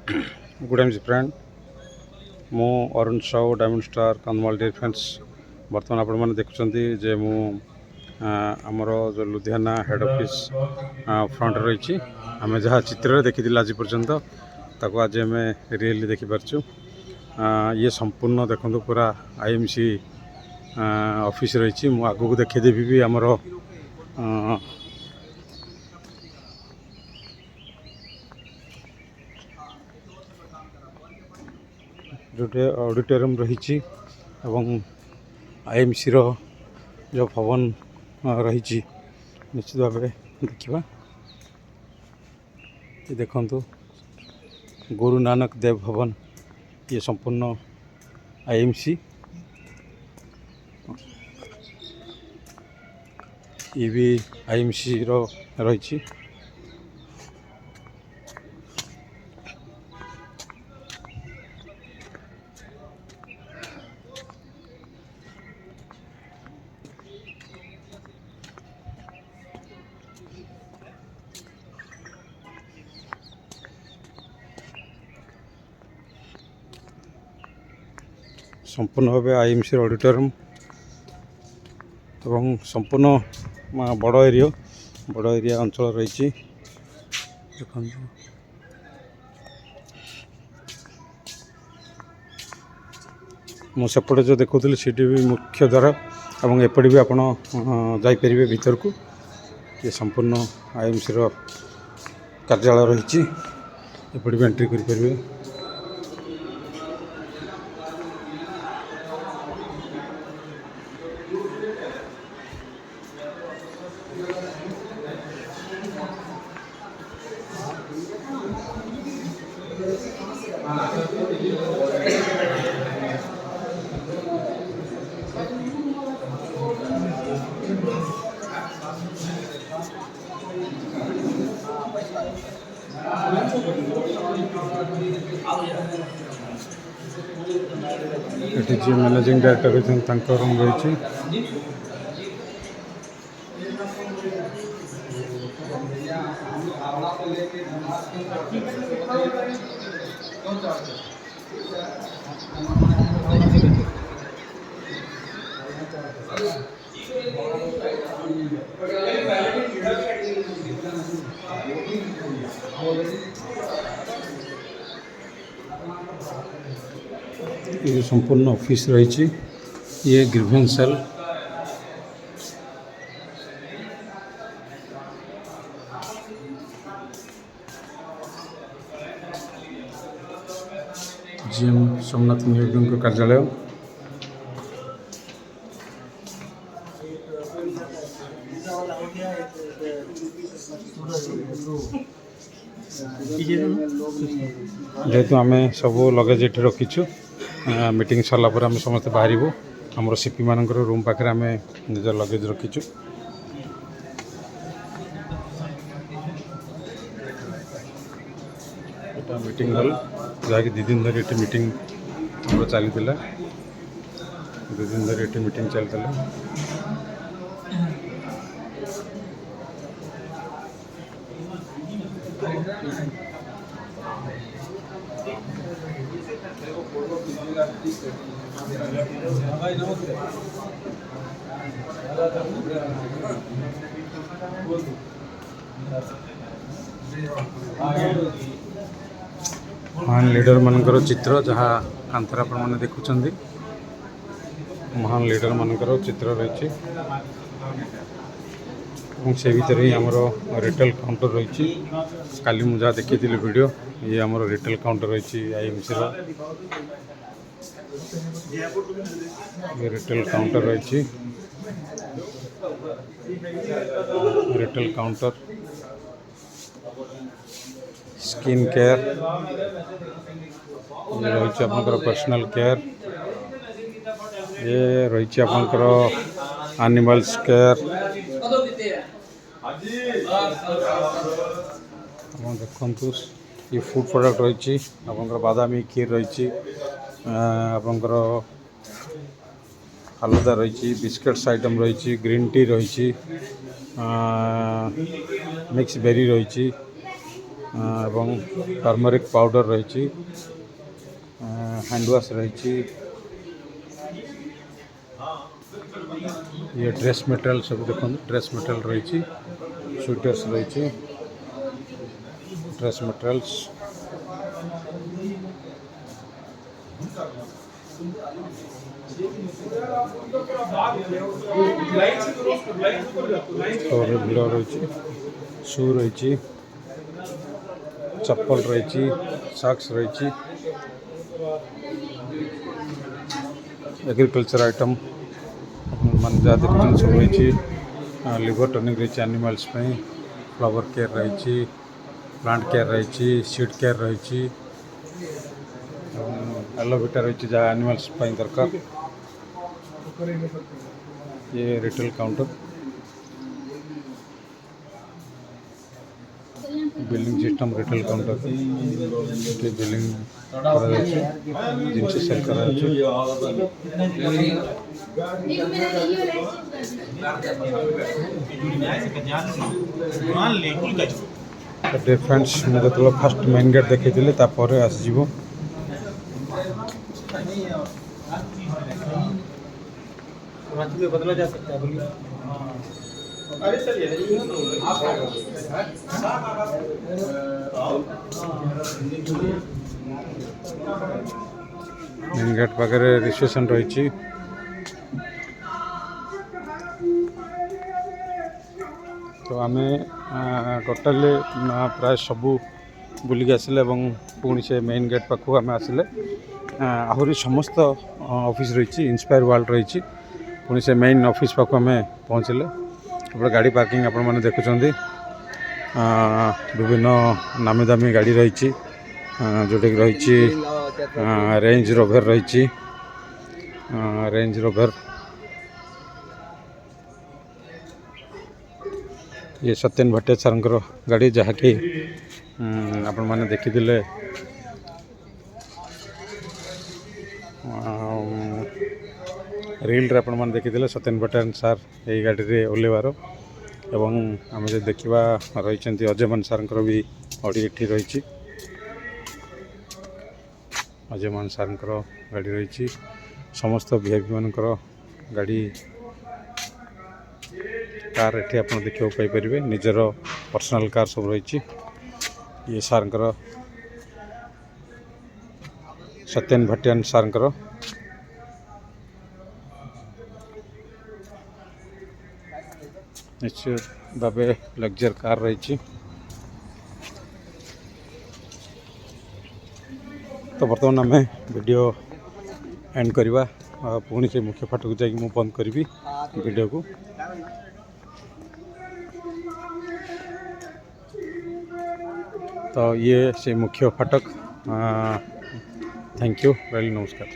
Good evening friend मु Arun Sahu diamond star Kandhamal defence बर्तमान आपण मैंने देखुं जे मु आमर जो लुधियाना हेड ऑफिस फ्रंट रही आम जहाँ चित्र देखी आज पर्यंत ताको आज आम रियली देखिपारचु। ये संपूर्ण देखो पूरा आईएमसी ऑफिस रही मु आगु को देखीदेवी भी आमर जोटे ऑडिटोरियम रही आईएमसी रो जो भवन रही निश्चित भाव देखा ये देखु गुरु नानक देव भवन ये संपूर्ण आईएमसी ये भी आईएमसी रो रही संपूर्ण भाव आईएमसी ऑडिटोरियम एवं संपूर्ण बड़ एरिया अंचल रही देखो मुझे जो देखुली सीटी भी मुख्य द्वार और एपटे भी आपण जापर भीतर को ये संपूर्ण आईएमसी रो कार्यालय रही एपटे भी एंट्री करें। ये जी मैनेजिंग डायरेक्टर रूम रही ये संपूर्ण ऑफिस रही ये grievance cell GM Somnath Neogi कार्यालय जेहेतु आम सब लगेज ये रखीचु मीटिंग सरला पर आम समस्त बाहर आमर सीपी मान रूम पाखे आम निज लगेज रखीचु। एटा मीटिंग हॉल जहाँकि 2 दिन धरी ये मीटिंग चली 2 दिन धरी ये मीटिंग चलता महान लीडर मानकर चित्र जहाँ कांथर आपण मैंने देखुं महान लीडर मानकर चित्र रही से भीतर ही आमर रिटेल काउंटर रही काली मुझा देखी वीडियो ये आमर रिटेल काउंटर रही आईएमसी ये रिटेल काउंटर रही रिटेल काउंटर स्किन केयर ये रही आपंकर पर्सनल केयर ये रही आपंकर एनिमल्स केयर देखु ये फूड प्रोडक्ट रही आपंकर बादामी खीर रही आपंकर फालुदा रही बिस्किट्स आइटम रही ग्रीन टी रही मिक्स बेरी रही एवं टर्मरिक पाउडर रही, हैंड वॉश रही, ये ड्रेस मटेरियल सब देखो, ड्रेस मटेरियल रही, स्वेटर्स रही, ड्रेस मटेरियल्स और भिड़ रही, शू रही, चप्पल रही, सॉक्स रही, एग्रीकल्चर आइटम मान जहाँ देखते सब रही, लिवर टनिक रही, एनिमल्स फ्लावर केयर रही, प्लांट केयर रही, सीड केयर रही, एलोवेटा रही जहाँ एनिमल्स दरकार। ये retail counter, billing system retail counter billing जिनसे सेल करा फ्रेंड्स मुझे तो फास्ट मेन गेट देखी तापर आसब बदला जा सकता है। मेन गेट पाखे रिसेप्शन रही, तो आम टोटाली प्राय सबू बुलिक आसिले पुणी से मेन गेट पाखु आम आसिले आहरी समस्त ऑफिस रही, इंस्पायर वर्ल्ड रही, पुणी से मेन ऑफिस पाखु आम पहुँचले। गाड़ी पार्किंग आपण मैंने देखुं विभिन्न नामी दामी गाड़ी रही, जोटा कि रही रेंज रोवर रही, रेंज रोवर ये सत्यन भट्टाचार्य गाड़ी जहाँकि आपण मैंने देखी रील रे आपण मैंने देखी सत्यन भट्टाचार्य सार यही गाड़ी रे ओल्लेवार एवं आम जो देखा रही अजयमान सार भी अड़ी एठी रही, अजयमान सार गाड़ी रही, समस्त वीआईपी मानकर गाड़ी कार एठी आप देखा पाइपर निजर पर्सनल कार सब रही। ये सार सत्यन भट्टाचार्य सार निश्चित भाव लग्जर कार रही। तो बर्तमान आम वीडियो एंड करवा पुणी से मुख्य फाटक को जाकि बंद करी वीडियो को। तो ये से मुख्य फाटक। थैंक यू, वेल नमस्कार।